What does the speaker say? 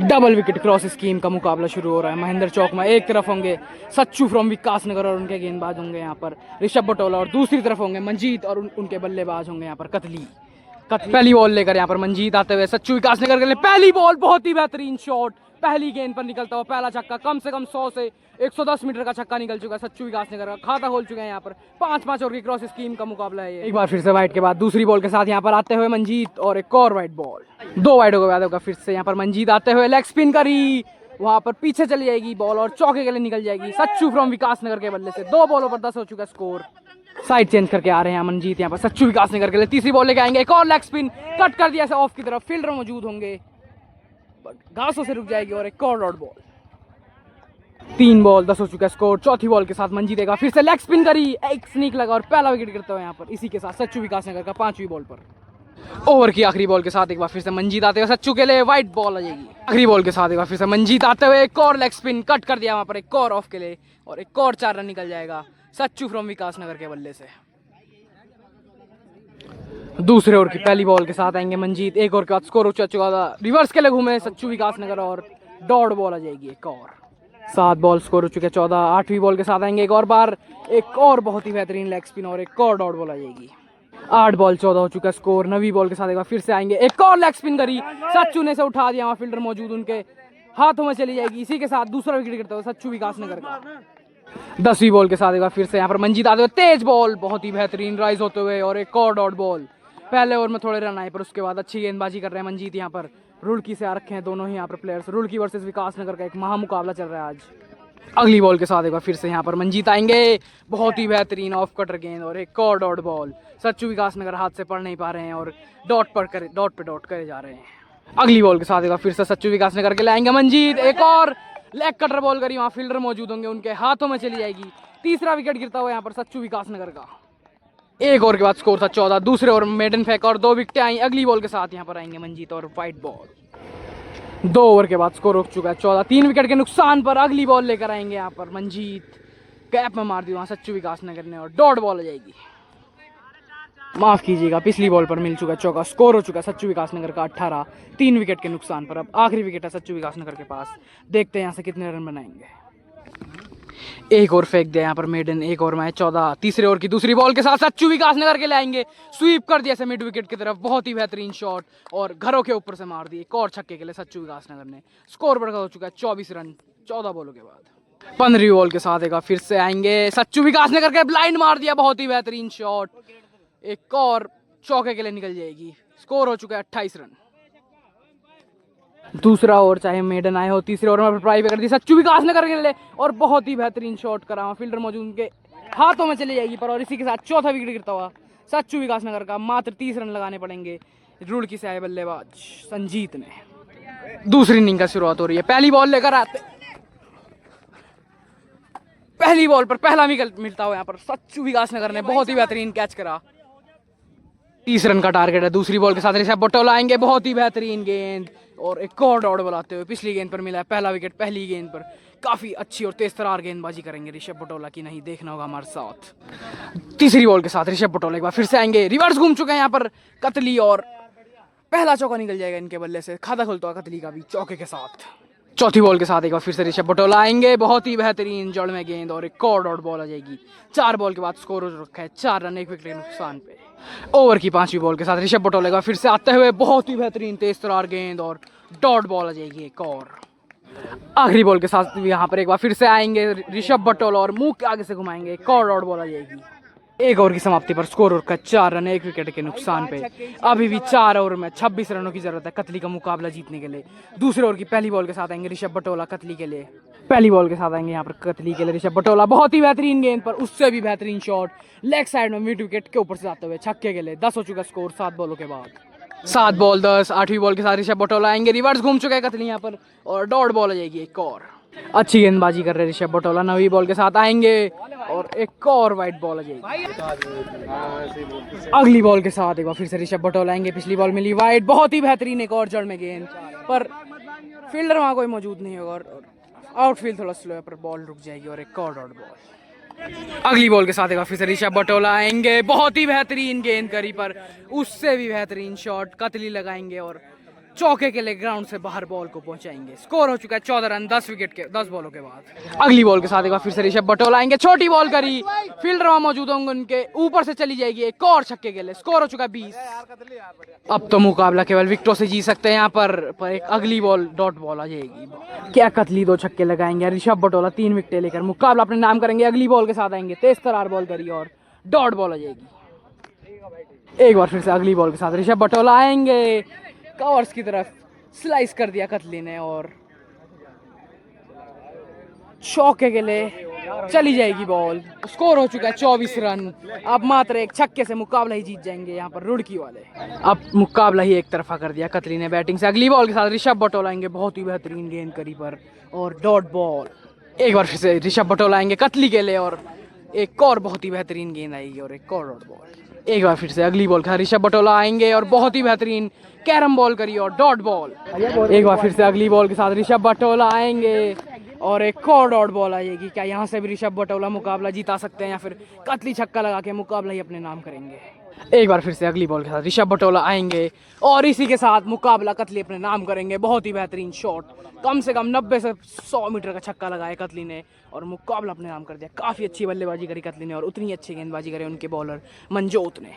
Double wicket cross scheme का मुकाबला शुरू हो रहा है महेंद्र चौक में। एक तरफ होंगे सच्चू फ्रॉम विकासनगर और उनके गेंदबाज होंगे यहाँ पर ऋषभ बटोला, और दूसरी तरफ होंगे मंजीत और उनके बल्लेबाज होंगे यहाँ पर कतली। पहली बॉल लेकर यहाँ पर मंजीत आते हुए सच्चू विकासनगर के लिए पहली बॉल, बहुत ही बेहतरीन शॉट, पहली गेंद पर निकलता हुआ पहला छक्का। कम से कम 100 से 110 मीटर का छक्का निकल चुका है सच्चू विकासनगर का, खाता खोल चुके हैं यहाँ पर। 5-5 ओवर की क्रॉस स्कीम का मुकाबला है। एक बार फिर से वाइड के बाद दूसरी बॉल के साथ यहाँ पर आते हुए मंजीत और एक और वाइड बॉल, 2 वाइडों के बाद होगा फिर से यहाँ पर मंजीत आते हुए लेग स्पिन करी, वहां पर पीछे चली जाएगी बॉल और चौके के लिए निकल जाएगी सच्चू फ्रॉम विकासनगर के बल्ले से। 2 बॉलों पर 10 हो चुका स्कोर। साइड चेंज करके आ रहे हैं मंजीत यहाँ पर सच्चू विकासनगर के लिए। तीसरी बॉल लेके आएंगे, एक और लेग स्पिन कट कर दिया ऑफ की तरफ, फील्डर मौजूद होंगे, घासों से रुक जाएगी और एक और डॉट बॉल। 3 बॉल 10 हो चुका स्कोर। चौथी बॉल के साथ मंजीत देगा फिर से लेग स्पिन करी, एक स्नीक लगा और पहला विकेट गिरता है यहाँ पर। इसी के साथ सच्चू विकासनगर का 5वीं बॉल पर। ओवर की आखिरी बॉल के साथ एक बार फिर से मंजीत आते हुए सच्चू के लिए वाइड बॉल आ जाएगी। आखिरी बॉल के साथ एक बार फिर से मंजीत आते हुए एक और लेग स्पिन कट कर दिया वहां पर, एक और ऑफ के लिए और एक और 4 रन निकल जाएगा सच्चू फ्रॉम विकासनगर के बल्ले से। दूसरे ओवर की पहली बॉल के साथ आएंगे मंजीत। एक ओवर के बाद स्कोर हो चुका था, रिवर्स के लिए घूमे सच्चू विकासनगर और डॉट बॉल आ जाएगी एक और। 7 बॉल स्कोर हो चुके 14। 8वीं बॉल के साथ आएंगे एक और बार, एक और बहुत ही बेहतरीन लेग स्पिन और एक और डॉट बॉल आ जाएगी। 8 बॉल 14 हो चुका स्कोर। 9वीं बॉल के साथ एक बार फिर से आएंगे, एक और लेग स्पिन करी, सच्चू ने से उठा दिया, वहां फील्डर मौजूद उनके हाथों में चली जाएगी। इसी के साथ दूसरा विकेट गिरता हुआ सच्चू विकासनगर का। 10वीं बॉल के साथ एक बार फिर से यहाँ पर मंजीत आते हुए तेज बॉल, बहुत ही बेहतरीन राइज होते हुए और एक और डॉट बॉल। पहले ओवर में थोड़े रन आए पर उसके बाद अच्छी गेंदबाजी कर रहे हैं मंजीत यहाँ पर। रुड़की से आ रखे हैं दोनों ही यहाँ पर प्लेयर्स। रुड़की वर्सेस विकासनगर का एक महामुकाबला चल रहा है आज। अगली बॉल के साथ एक बार फिर से यहाँ पर मंजीत आएंगे, बहुत ही बेहतरीन ऑफ कटर गेंद और एक और डॉट बॉल। सच्चू विकासनगर हाथ से पढ़ नहीं पा रहे हैं और डॉट पे डॉट करे जा रहे हैं। अगली बॉल के साथ एक बार फिर से सच्चू विकासनगर के लिए आएंगे मंजीत, एक और लेग कटर बॉल करी, वहां फील्डर मौजूद होंगे, उनके हाथों में चली जाएगी। तीसरा विकेट गिरता हुआ यहाँ पर सच्चू विकासनगर का। एक ओवर के बाद स्कोर था 14। दूसरे ओवर में मेडन फेंक और 2 विकेटें आई। अगली बॉल के साथ यहाँ पर आएंगे मंजीत और वाइड बॉल। 2 ओवर के बाद स्कोर हो चुका है 14, 3 विकेट के नुकसान पर। अगली बॉल लेकर आएंगे यहाँ पर मंजीत, कैप में मार दी वहां सच्चू विकासनगर ने और डॉट बॉल आ जाएगी। माफ कीजिएगा, पिछली बॉल पर मिल चुका चौका। स्कोर हो चुका सच्चू विकासनगर का 18, 3 विकेट के नुकसान पर। अब आखिरी विकेट है सच्चू विकासनगर के पास, देखते हैं यहाँ से कितने रन बनाएंगे। एक और फेंक दिया यहाँ पर मेडन, एक ओवर में है 14। तीसरे ओवर की दूसरी बॉल के साथ सच्चू विकासनगर के लिए आएंगे, स्वीप कर दिया मिड विकेट की तरफ, बहुत ही बेहतरीन शॉट और घरों के ऊपर से मार दी। एक और छक्के के लिए सच्चू विकासनगर ने। स्कोर बढ़कर हो चुका है 24 रन 14 बॉलों के बाद। 15वीं बॉल के साथ एक बार फिर से आएंगे सच्चू विकासनगर के, ब्लाइंड मार दिया, बहुत ही बेहतरीन शॉट, एक और चौके के लिए निकल जाएगी। स्कोर हो चुका है 28 रन। दूसरा ओवर चाहे मेडन आए हो, तीसरे ओवर में ट्राई कर दी सच्चू विकासनगर के लिए और बहुत ही बेहतरीन शॉट करा, फील्डर मौजूद उनके हाथों में चली जाएगी पर। और इसी के साथ चौथा विकेट गिरता हुआ सच्चू विकासनगर का। मात्र 30 रन लगाने पड़ेंगे रुड़की से आए बल्लेबाज संजीत ने। दूसरी इनिंग का शुरुआत हो रही है। पहली बॉल लेकर आते, पहली बॉल पर पहला विकेट मिलता हुआ यहाँ पर सच्चू विकासनगर ने, बहुत ही बेहतरीन कैच करा। 30 रन का टारगेट है। दूसरी बॉल के साथ ऋषभ बटोला आएंगे, बहुत ही बेहतरीन गेंद और एक और डॉट बनाते हुए पिछली गेंद पर मिला है पहला विकेट। पहली गेंद पर काफी अच्छी और तेज तरार गेंदबाजी करेंगे ऋषभ बटोला की, नहीं देखना होगा हमारे साथ। तीसरी बॉल के साथ ऋषभ बटोला एक बार फिर से आएंगे, रिवर्स घूम चुके हैं यहाँ पर कतली और पहला चौका निकल जाएगा इनके बल्ले से। खाता खुलता हुआ कतली का भी चौके के साथ। चौथी बॉल के साथ एक बार फिर से ऋषभ बटोला आएंगे, बहुत ही बेहतरीन जड़ में गेंद और एक और डॉट बॉल आ जाएगी। 4 बॉल के बाद स्कोर हो रखा है 4 रन 1 विकेट के नुकसान पे। ओवर की 5वीं बॉल के साथ ऋषभ बटोला का फिर से आते हुए, बहुत ही बेहतरीन तेज तरार गेंद और डॉट बॉल आ जाएगी एक और। आखिरी बॉल के साथ यहाँ पर एक बार फिर से आएंगे ऋषभ बटोला और मुंह के आगे से घुमाएंगे, एक और डॉट बॉल आ जाएगी। 1 ओवर की समाप्ति पर स्कोर रखा 4 रन 1 विकेट के नुकसान पे। अभी भी 4 ओवर में 26 रनों की जरूरत है कतली का मुकाबला जीतने के लिए। दूसरे ओवर की पहली बॉल के साथ आएंगे ऋषभ बटोला कतली के लिए। पहली बॉल के साथ आएंगे यहाँ पर कतली के लिए ऋषभ बटोला, बहुत ही बेहतरीन गेंद पर उससे भी बेहतरीन शॉट, लेग साइड में मिड विकेट के ऊपर से आते हुए छक्के के लिए। 10 हो चुका स्कोर 7 बॉलों के बाद। 7 बॉल 10। 8वीं बॉल के साथ ऋषभ बटोला आएंगे, रिवर्स घूम चुका है कतली यहाँ पर और डॉट बॉल आ जाएगी एक और। अच्छी गेंदबाजी कर रहे हैं ऋषभ बटोला। 9वीं बॉल के साथ आएंगे और एक और वाइड बॉल आ जाएगी। अगली बॉल के साथ एक बार फिर से ऋषभ बटोला आएंगे, पिछली बॉल मिली वाइड, बहुत ही बेहतरीन एक और जड़ में गेंद पर फील्डर वहां कोई मौजूद नहीं होगा और आउटफील्ड थोड़ा स्लो है पर बॉल रुक जाएगी और एक और डॉट बॉल। अगली बॉल के साथ एक बार फिर से ऋषभ बटोला आएंगे, बहुत ही बेहतरीन गेंद करी पर उससे भी बेहतरीन शॉट कतली लगाएंगे और चौके के लिए ग्राउंड से बाहर बॉल को पहुंचाएंगे। स्कोर हो चुका है 14 रन 10 विकेट के 10 बॉलों के बाद। अगली बॉल के साथ एक बार फिर से ऋषभ बटोल आएंगे, छोटी बॉल करी, फील्डर वहां मौजूद होंगे, उनके ऊपर से चली जाएगी एक और छक्के के लिए। स्कोर हो चुका है 20। अब तो मुकाबला केवल विकेटों से जी सकते हैं यहाँ पर एक अगली बॉल डॉट बॉल आ जाएगी। क्या कतली 2 छक्के लगाएंगे ऋषभ बटोला, 3 विकेटें लेकर मुकाबला अपने नाम करेंगे। अगली बॉल के साथ आएंगे, तेज तरार बॉल करी और डॉट बॉल आ जाएगी। एक बार फिर से अगली बॉल के साथ ऋषभ बटोला आएंगे, कवर्स की तरफ स्लाइस कर दिया कतली ने और चौके के लिए चली जाएगी बॉल। स्कोर हो चुका है 24 रन। अब मात्र एक छक्के से मुकाबला ही जीत जाएंगे यहाँ पर रुड़की वाले। अब मुकाबला ही एक तरफा कर दिया कतली ने बैटिंग से। अगली बॉल के साथ ऋषभ बटोला आएंगे, बहुत ही बेहतरीन गेंद करी पर और डॉट बॉल। एक बार फिर से ऋषभ बटोला आएंगे कतली के लिए और एक और बहुत ही बेहतरीन गेंद आएगी और एक और डॉट बॉल। एक बार फिर से अगली बॉल का ऋषभ बटोला आएंगे और बहुत ही बेहतरीन कैरम बॉल करी और डॉट बॉल। एक बार फिर से अगली बॉल के साथ ऋषभ बटोला आएंगे और एक और डॉट बॉल आ जाएगी। क्या यहाँ से भी ऋषभ बटोला मुकाबला जीता सकते हैं या फिर कतली छक्का लगा के मुकाबला ही अपने नाम करेंगे? एक बार फिर से अगली बॉल के साथ ऋषभ बटोला आएंगे और इसी के साथ मुकाबला कतली अपने नाम करेंगे। बहुत ही बेहतरीन शॉट, कम से कम 90 से 100 मीटर का छक्का लगाया कतली ने और मुकाबला अपने नाम कर दिया। काफ़ी अच्छी बल्लेबाजी करी कतली ने और उतनी अच्छी गेंदबाजी करी उनके बॉलर मनजोत ने।